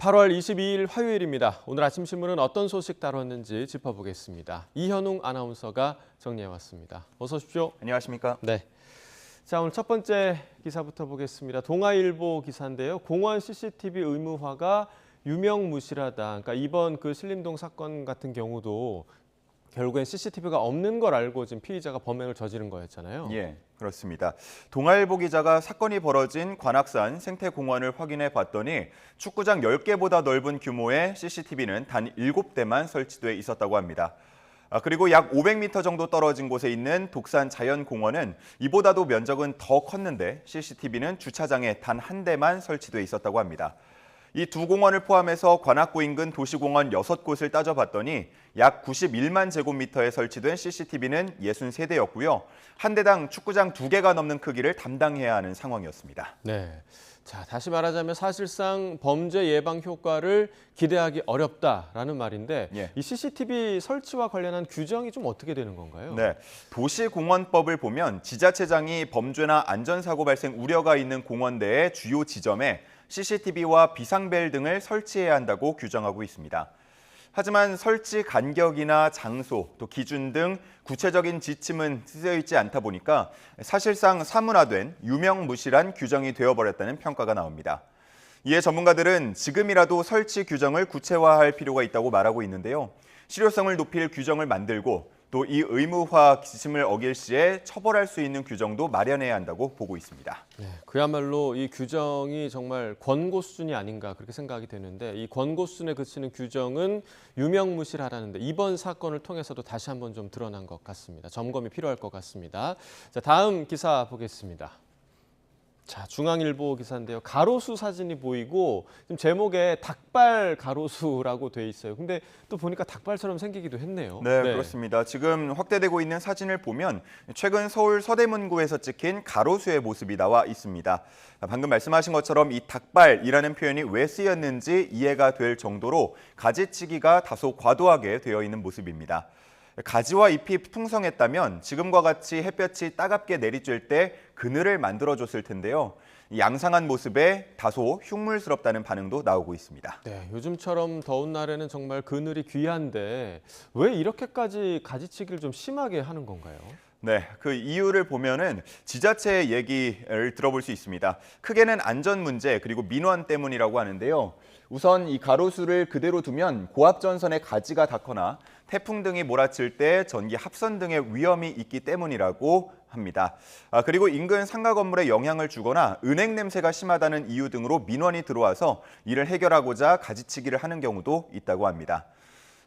8월 22일 화요일입니다. 오늘 아침 신문은 어떤 소식 다뤘는지 짚어보겠습니다. 이현웅 아나운서가 정리해왔습니다. 어서 오십시오. 안녕하십니까? 네. 자, 오늘 첫 번째 기사부터 보겠습니다. 동아일보 기사인데요. 공원 CCTV 의무화가 유명무실하다. 그러니까 이번 그 신림동 사건 같은 경우도 결국엔 CCTV가 없는 걸 알고 지금 피의자가 범행을 저지른 거였잖아요. 예, 그렇습니다. 동아일보 기자가 사건이 벌어진 관악산 생태공원을 확인해 봤더니 축구장 10개보다 넓은 규모의 CCTV는 단 7대만 설치돼 있었다고 합니다. 그리고 약 500m 정도 떨어진 곳에 있는 독산 자연공원은 이보다도 면적은 더 컸는데 CCTV는 주차장에 단 한 대만 설치돼 있었다고 합니다. 이 두 공원을 포함해서 관악구 인근 도시공원 6곳을 따져봤더니 약 91만 제곱미터에 설치된 CCTV는 63대였고요. 한 대당 축구장 2개가 넘는 크기를 담당해야 하는 상황이었습니다. 네. 자, 다시 말하자면 사실상 범죄 예방 효과를 기대하기 어렵다라는 말인데 예. 이 CCTV 설치와 관련한 규정이 좀 어떻게 되는 건가요? 네, 도시공원법을 보면 지자체장이 범죄나 안전사고 발생 우려가 있는 공원대의 주요 지점에 CCTV와 비상벨 등을 설치해야 한다고 규정하고 있습니다. 하지만 설치 간격이나 장소, 또 기준 등 구체적인 지침은 쓰여 있지 않다 보니까 사실상 사문화된 유명무실한 규정이 되어버렸다는 평가가 나옵니다. 이에 전문가들은 지금이라도 설치 규정을 구체화할 필요가 있다고 말하고 있는데요. 실효성을 높일 규정을 만들고 또 이 의무화 지침을 어길 시에 처벌할 수 있는 규정도 마련해야 한다고 보고 있습니다. 네, 그야말로 이 규정이 정말 권고 수준이 아닌가 그렇게 생각이 되는데 이 권고 수준에 그치는 규정은 유명무실하다는데 이번 사건을 통해서도 다시 한번 좀 드러난 것 같습니다. 점검이 필요할 것 같습니다. 자, 다음 기사 보겠습니다. 자, 중앙일보 기사인데요. 가로수 사진이 보이고 지금 제목에 닭발 가로수라고 돼 있어요. 근데 또 보니까 닭발처럼 생기기도 했네요. 네, 그렇습니다. 지금 확대되고 있는 사진을 보면 최근 서울 서대문구에서 찍힌 가로수의 모습이 나와 있습니다. 방금 말씀하신 것처럼 이 닭발이라는 표현이 왜 쓰였는지 이해가 될 정도로 가지치기가 다소 과도하게 되어 있는 모습입니다. 가지와 잎이 풍성했다면 지금과 같이 햇볕이 따갑게 내리쬐을 때 그늘을 만들어줬을 텐데요. 양상한 모습에 다소 흉물스럽다는 반응도 나오고 있습니다. 네, 요즘처럼 더운 날에는 정말 그늘이 귀한데 왜 이렇게까지 가지치기를 좀 심하게 하는 건가요? 네, 그 이유를 보면은 지자체의 얘기를 들어볼 수 있습니다. 크게는 안전 문제 그리고 민원 때문이라고 하는데요. 우선 이 가로수를 그대로 두면 고압전선에 가지가 닿거나 태풍 등이 몰아칠 때 전기 합선 등의 위험이 있기 때문이라고 합니다. 그리고 인근 상가 건물에 영향을 주거나 은행 냄새가 심하다는 이유 등으로 민원이 들어와서 이를 해결하고자 가지치기를 하는 경우도 있다고 합니다.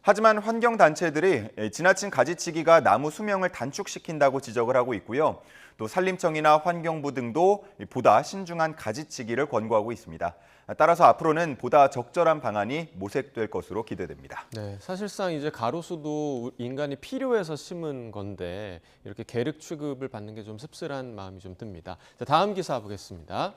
하지만 환경단체들이 지나친 가지치기가 나무 수명을 단축시킨다고 지적을 하고 있고요. 또 산림청이나 환경부 등도 보다 신중한 가지치기를 권고하고 있습니다. 따라서 앞으로는 보다 적절한 방안이 모색될 것으로 기대됩니다. 네, 사실상 이제 가로수도 인간이 필요해서 심은 건데 이렇게 계륵 취급을 받는 게 좀 씁쓸한 마음이 좀 듭니다. 자, 다음 기사 보겠습니다.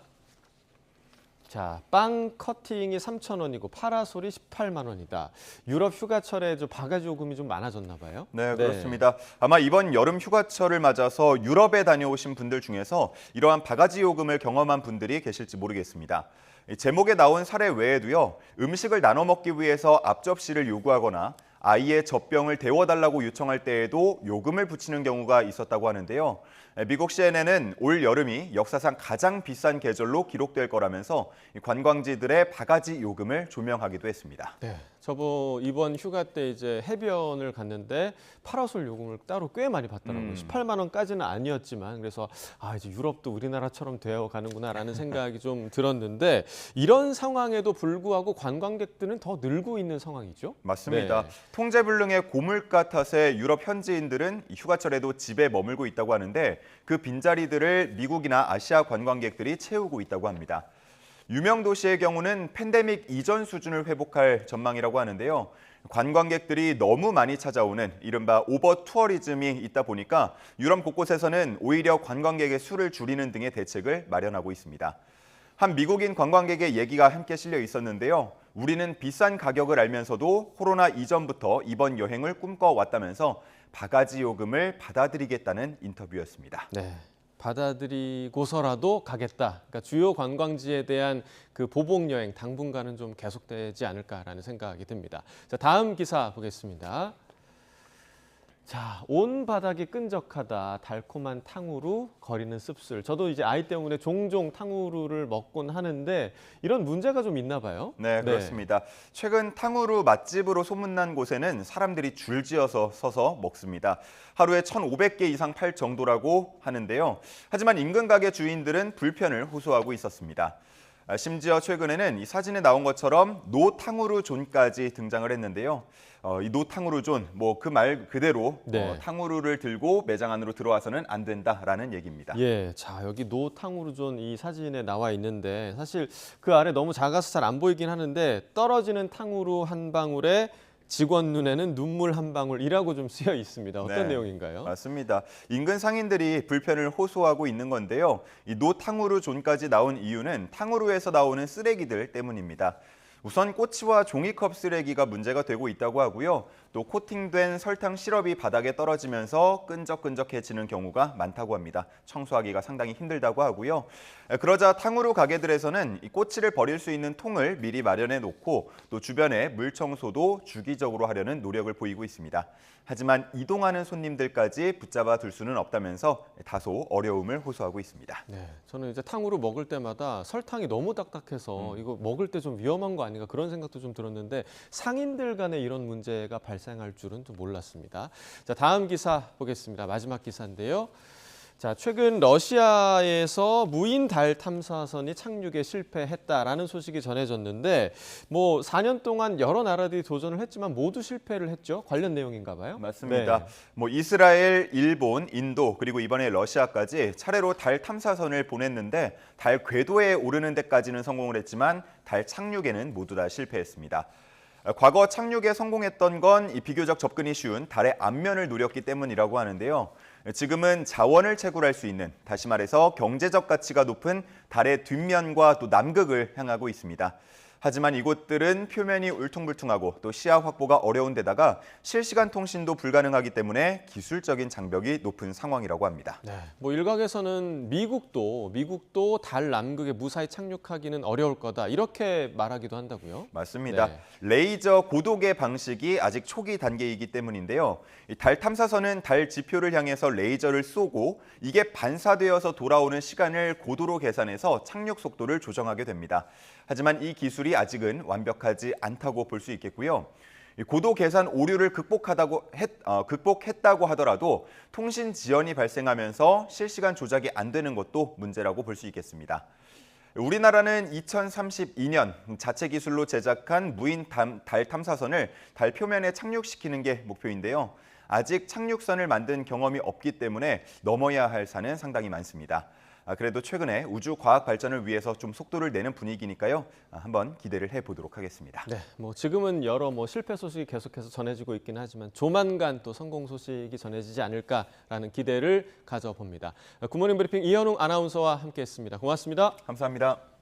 자, 빵 커팅이 3,000원이고 파라솔이 18만 원이다. 유럽 휴가철에 좀 바가지 요금이 좀 많아졌나 봐요. 네, 그렇습니다. 아마 이번 여름 휴가철을 맞아서 유럽에 다녀오신 분들 중에서 이러한 바가지 요금을 경험한 분들이 계실지 모르겠습니다. 제목에 나온 사례 외에도요. 음식을 나눠 먹기 위해서 앞접시를 요구하거나 아이의 젖병을 데워달라고 요청할 때에도 요금을 붙이는 경우가 있었다고 하는데요. 미국 CNN은 올 여름이 역사상 가장 비싼 계절로 기록될 거라면서 관광지들의 바가지 요금을 조명하기도 했습니다. 네, 이번 휴가 때 이제 해변을 갔는데 파라솔 요금을 따로 꽤 많이 받더라고요. 18만 원까지는 아니었지만 그래서 이제 유럽도 우리나라처럼 되어 가는구나라는 생각이 좀 들었는데 이런 상황에도 불구하고 관광객들은 더 늘고 있는 상황이죠. 맞습니다. 네. 통제불능의 고물가 탓에 유럽 현지인들은 휴가철에도 집에 머물고 있다고 하는데 그 빈자리들을 미국이나 아시아 관광객들이 채우고 있다고 합니다. 유명 도시의 경우는 팬데믹 이전 수준을 회복할 전망이라고 하는데요. 관광객들이 너무 많이 찾아오는 이른바 오버 투어리즘이 있다 보니까 유럽 곳곳에서는 오히려 관광객의 수를 줄이는 등의 대책을 마련하고 있습니다. 한 미국인 관광객의 얘기가 함께 실려 있었는데요. 우리는 비싼 가격을 알면서도 코로나 이전부터 이번 여행을 꿈꿔왔다면서 바가지 요금을 받아들이겠다는 인터뷰였습니다. 네. 받아들이고서라도 가겠다. 그러니까 주요 관광지에 대한 그 보복 여행 당분간은 좀 계속되지 않을까라는 생각이 듭니다. 자, 다음 기사 보겠습니다. 자, 온 바닥이 끈적하다. 달콤한 탕후루, 거리는 씁쓸. 저도 이제 아이 때문에 종종 탕후루를 먹곤 하는데 이런 문제가 좀 있나 봐요. 네, 그렇습니다. 최근 탕후루 맛집으로 소문난 곳에는 사람들이 줄지어서 서서 먹습니다. 하루에 1,500개 이상 팔 정도라고 하는데요. 하지만 인근 가게 주인들은 불편을 호소하고 있었습니다. 심지어 최근에는 이 사진에 나온 것처럼 노탕후루 존까지 등장을 했는데요. 이 노탕후루 존, 뭐 그 말 그대로 네. 탕후루를 들고 매장 안으로 들어와서는 안 된다라는 얘기입니다. 예, 자 여기 노탕후루존 이 사진에 나와 있는데 사실 그 아래 너무 작아서 잘 안 보이긴 하는데 떨어지는 탕후루 한 방울에 직원 눈에는 눈물 한 방울이라고 좀 쓰여 있습니다. 어떤 네, 내용인가요? 맞습니다. 인근 상인들이 불편을 호소하고 있는 건데요. 이 노탕후루 존까지 나온 이유는 탕후루에서 나오는 쓰레기들 때문입니다. 우선 꼬치와 종이컵 쓰레기가 문제가 되고 있다고 하고요. 또 코팅된 설탕 시럽이 바닥에 떨어지면서 끈적끈적해지는 경우가 많다고 합니다. 청소하기가 상당히 힘들다고 하고요. 그러자 탕후루 가게들에서는 이 꼬치를 버릴 수 있는 통을 미리 마련해 놓고 또 주변에 물 청소도 주기적으로 하려는 노력을 보이고 있습니다. 하지만 이동하는 손님들까지 붙잡아 둘 수는 없다면서 다소 어려움을 호소하고 있습니다. 네, 저는 이제 탕후루 먹을 때마다 설탕이 너무 딱딱해서 이거 먹을 때 좀 위험한 거 아닌가 그런 생각도 좀 들었는데 상인들 간에 이런 문제가 발생할 줄은 또 몰랐습니다. 자, 다음 기사 보겠습니다. 마지막 기사인데요. 자, 최근 러시아에서 무인 달 탐사선이 착륙에 실패했다라는 소식이 전해졌는데 뭐 4년 동안 여러 나라들이 도전을 했지만 모두 실패를 했죠. 관련 내용인가 봐요. 맞습니다. 네. 뭐 이스라엘, 일본, 인도 그리고 이번에 러시아까지 차례로 달 탐사선을 보냈는데 달 궤도에 오르는 데까지는 성공을 했지만 달 착륙에는 모두 다 실패했습니다. 과거 착륙에 성공했던 건 이 비교적 접근이 쉬운 달의 앞면을 노렸기 때문이라고 하는데요. 지금은 자원을 채굴할 수 있는, 다시 말해서 경제적 가치가 높은 달의 뒷면과 또 남극을 향하고 있습니다. 하지만 이곳들은 표면이 울퉁불퉁하고 또 시야 확보가 어려운 데다가 실시간 통신도 불가능하기 때문에 기술적인 장벽이 높은 상황이라고 합니다. 네, 뭐 일각에서는 미국도 달 남극에 무사히 착륙하기는 어려울 거다 이렇게 말하기도 한다고요. 맞습니다. 네. 레이저 고도계 방식이 아직 초기 단계이기 때문인데요. 이 달 탐사선은 달 지표를 향해서 레이저를 쏘고 이게 반사되어서 돌아오는 시간을 고도로 계산해서 착륙 속도를 조정하게 됩니다. 하지만 이 기술이 아직은 완벽하지 않다고 볼 수 있겠고요. 고도 계산 오류를 극복했다고 하더라도 통신 지연이 발생하면서 실시간 조작이 안 되는 것도 문제라고 볼 수 있겠습니다. 우리나라는 2032년 자체 기술로 제작한 무인 달 탐사선을 달 표면에 착륙시키는 게 목표인데요. 아직 착륙선을 만든 경험이 없기 때문에 넘어야 할 산은 상당히 많습니다. 그래도 최근에 우주 과학 발전을 위해서 좀 속도를 내는 분위기니까요. 한번 기대를 해보도록 하겠습니다. 네, 뭐 지금은 여러 실패 소식이 계속해서 전해지고 있긴 하지만 조만간 또 성공 소식이 전해지지 않을까라는 기대를 가져봅니다. 굿모닝 브리핑 이현웅 아나운서와 함께했습니다. 고맙습니다. 감사합니다.